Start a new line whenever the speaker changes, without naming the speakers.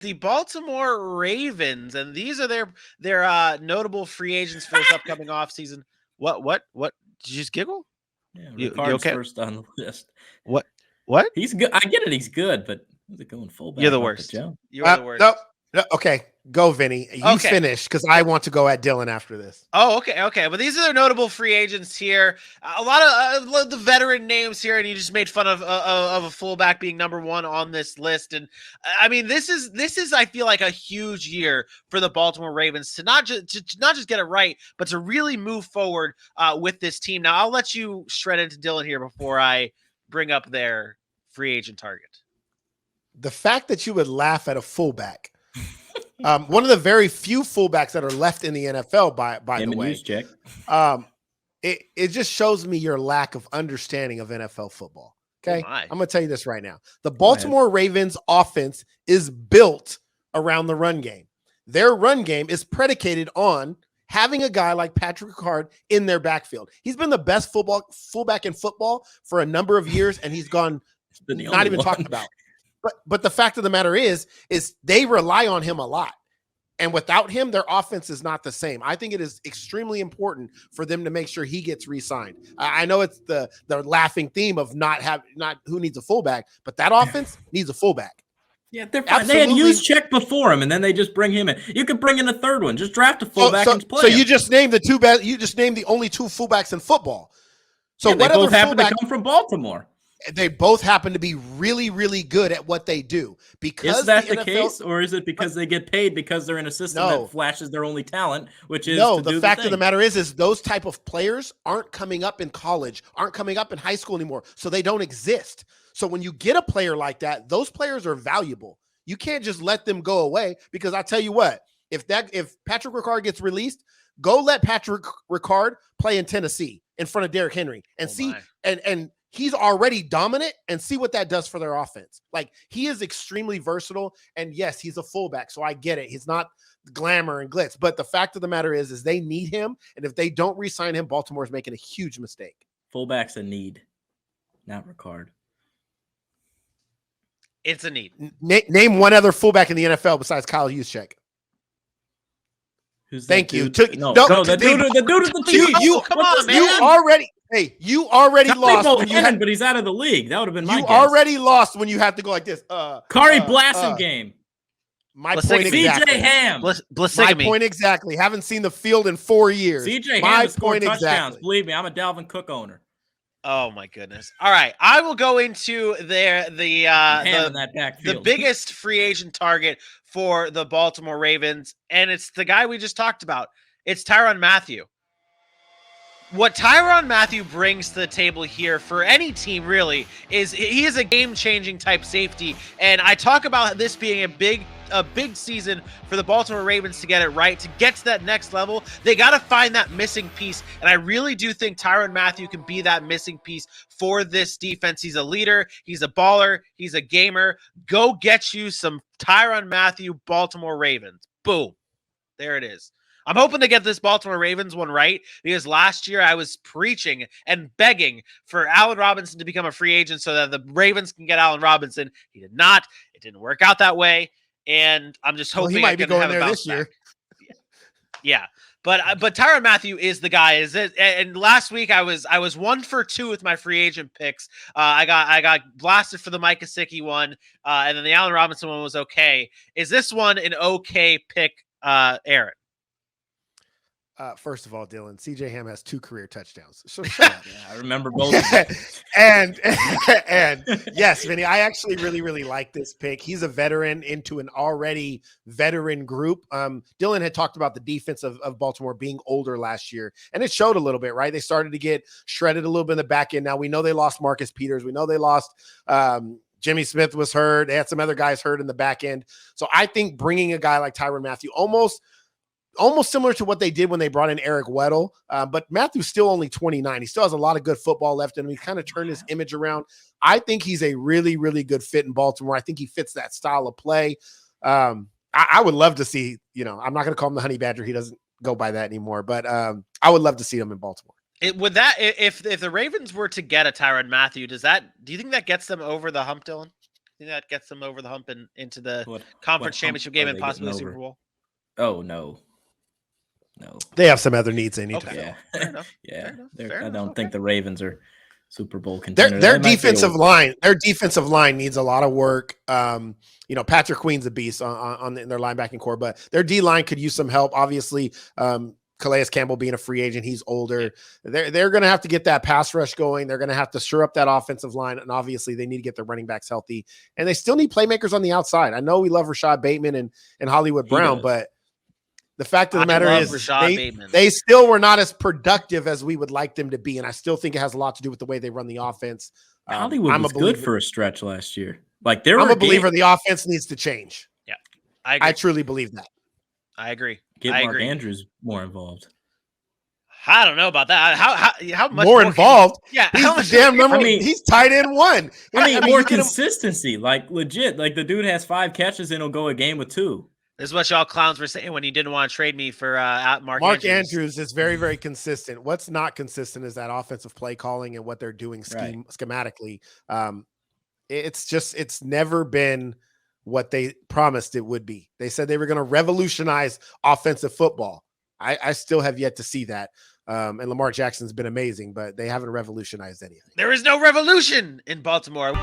the Baltimore Ravens, and these are their notable free agents for this upcoming offseason. What? Did you just giggle?
Yeah,
You
Ricard's
okay?
first on the list.
What? What?
He's good. I get it. He's good, but how's it going
You're
fullback
the
off the
worst.
jump?
You're the worst.
Nope. No, okay, go, Vinny. You
Okay.
finish because I want to go at Dylan after this.
Oh, okay. But these are their notable free agents here. A lot of the veteran names here, and you just made fun of a fullback being number one on this list. And I mean, this is I feel like a huge year for the Baltimore Ravens to not just get it right, but to really move forward with this team. Now, I'll let you shred into Dylan here before I bring up their free agent target.
The fact that you would laugh at a fullback. One of the very few fullbacks that are left in the NFL, by the way,
check.
It just shows me your lack of understanding of NFL football. Okay, I'm going to tell you this right now. The Baltimore Ravens offense is built around the run game. Their run game is predicated on having a guy like Patrick Ricard in their backfield. He's been the best fullback in football for a number of years, and he's gone not even talked about. But the fact of the matter is they rely on him a lot. And without him, their offense is not the same. I think it is extremely important for them to make sure he gets re-signed. I know it's the laughing theme of not who needs a fullback, but that offense needs a fullback.
Yeah, they're fine. They had used check before him, and then they just bring him in. You could bring in a third one. Just draft a fullback and play.
So you just named the two best. You just named the only two fullbacks in football. So
yeah, they both happen to come from Baltimore.
They both happen to be really, really good at what they do. Because
is that the case, or is it because they get paid because they're in a system that flashes their only talent, which is
the fact of the matter is those type of players aren't coming up in college, aren't coming up in high school anymore, so they don't exist. So when you get a player like that, those players are valuable. You can't just let them go away, because I tell you what, if Patrick Ricard gets released, go let Patrick Ricard play in Tennessee in front of Derrick Henry and see and he's already dominant, and see what that does for their offense. Like, he is extremely versatile, and yes, he's a fullback, so I get it. He's not glamour and glitz, but the fact of the matter is they need him, and if they don't re-sign him, Baltimore's making a huge mistake.
Fullback's a need, not Ricard.
It's a need.
Name one other fullback in the NFL besides Kyle Juszczyk. Thank you.
The dude at the team.
Come on, man.
You already lost.
But he's out of the league. That would have been my guess.
You already lost when you have to go like this.
Kari Blasson game.
My point exactly.
CJ Ham.
My point exactly. Haven't seen the field in 4 years.
CJ Ham has scored touchdowns. Exactly. Believe me, I'm a Dalvin Cook owner.
Oh my goodness! All right, I will go into the biggest free agent target for the Baltimore Ravens, and it's the guy we just talked about. It's Tyrann Mathieu. What Tyrann Mathieu brings to the table here for any team really is he is a game-changing type safety, and I talk about this being a big season for the Baltimore Ravens to get it right, to get to that next level. They got to find that missing piece, and I really do think Tyrann Mathieu can be that missing piece for this defense. He's a leader, he's a baller, he's a gamer. Go get you some Tyrann Mathieu, Baltimore Ravens. Boom. There it is. I'm hoping to get this Baltimore Ravens one right, because last year I was preaching and begging for Allen Robinson to become a free agent so that the Ravens can get Allen Robinson. He did not. It didn't work out that way, and I'm just hoping
he might be going there this year.
Yeah. But Tyrann Mathieu is the guy. And last week I was 1 for 2 with my free agent picks. I got blasted for the Mike Gesicki one, and then the Allen Robinson one was okay. Is this one an okay pick, Aaron?
First of all, Dylan, CJ Ham has 2 career touchdowns. So
yeah, I remember both.
and yes, Vinny, I actually really, really like this pick. He's a veteran into an already veteran group. Dylan had talked about the defense of Baltimore being older last year, and it showed a little bit, right? They started to get shredded a little bit in the back end. Now we know they lost Marcus Peters. We know they lost Jimmy Smith was hurt. They had some other guys hurt in the back end. So I think bringing a guy like Tyrann Mathieu almost similar to what they did when they brought in Eric Weddle. But Matthew's still only 29. He still has a lot of good football left in him. He kind of turned his image around. I think he's a really, really good fit in Baltimore. I think he fits that style of play. I would love to see, I'm not going to call him the Honey Badger. He doesn't go by that anymore, but I would love to see him in Baltimore.
If the Ravens were to get a Tyrann Mathieu, do you think that gets them over the hump, Dylan? think that gets them over the hump and into the
What
conference
hump
championship game
are
and
they
possibly the
getting
Super
over?
Bowl?
Oh no.
They have some other needs they need to
Okay.
fill.
Yeah.
Fair enough.
Yeah.
Fair enough.
They're-
Fair
I
enough.
don't
Okay.
think the Ravens are Super Bowl
Their
contenders. They might be
defensive
a-
line, needs a lot of work. Patrick Queen's a beast on their linebacking core, but their D line could use some help. Obviously, Calais Campbell being a free agent, he's older. They're going to have to get that pass rush going. They're going to have to shore up that offensive line, and obviously they need to get their running backs healthy. And they still need playmakers on the outside. I know we love Rashad Bateman and Hollywood Brown, but the fact of the matter is they still were not as productive as we would like them to be. And I still think it has a lot to do with the way they run the offense.
Hollywood was good for a stretch last year. Like I'm
a believer the offense needs to change.
Yeah, I agree.
I truly believe that.
I agree.
Get Mark Andrews more involved.
I don't know about that. How much
more involved?
Yeah,
he's the damn number. He's tight end one.
More consistency, like legit. Like the dude has 5 catches and he'll go a game with 2.
This is what y'all clowns were saying when you didn't want to trade me for
Mark Andrews is very, very consistent. What's not consistent is that offensive play calling and what they're doing schematically. It's never been what they promised it would be. They said they were going to revolutionize offensive football. I still have yet to see that. And Lamar Jackson's been amazing, but they haven't revolutionized anything.
There is no revolution in Baltimore.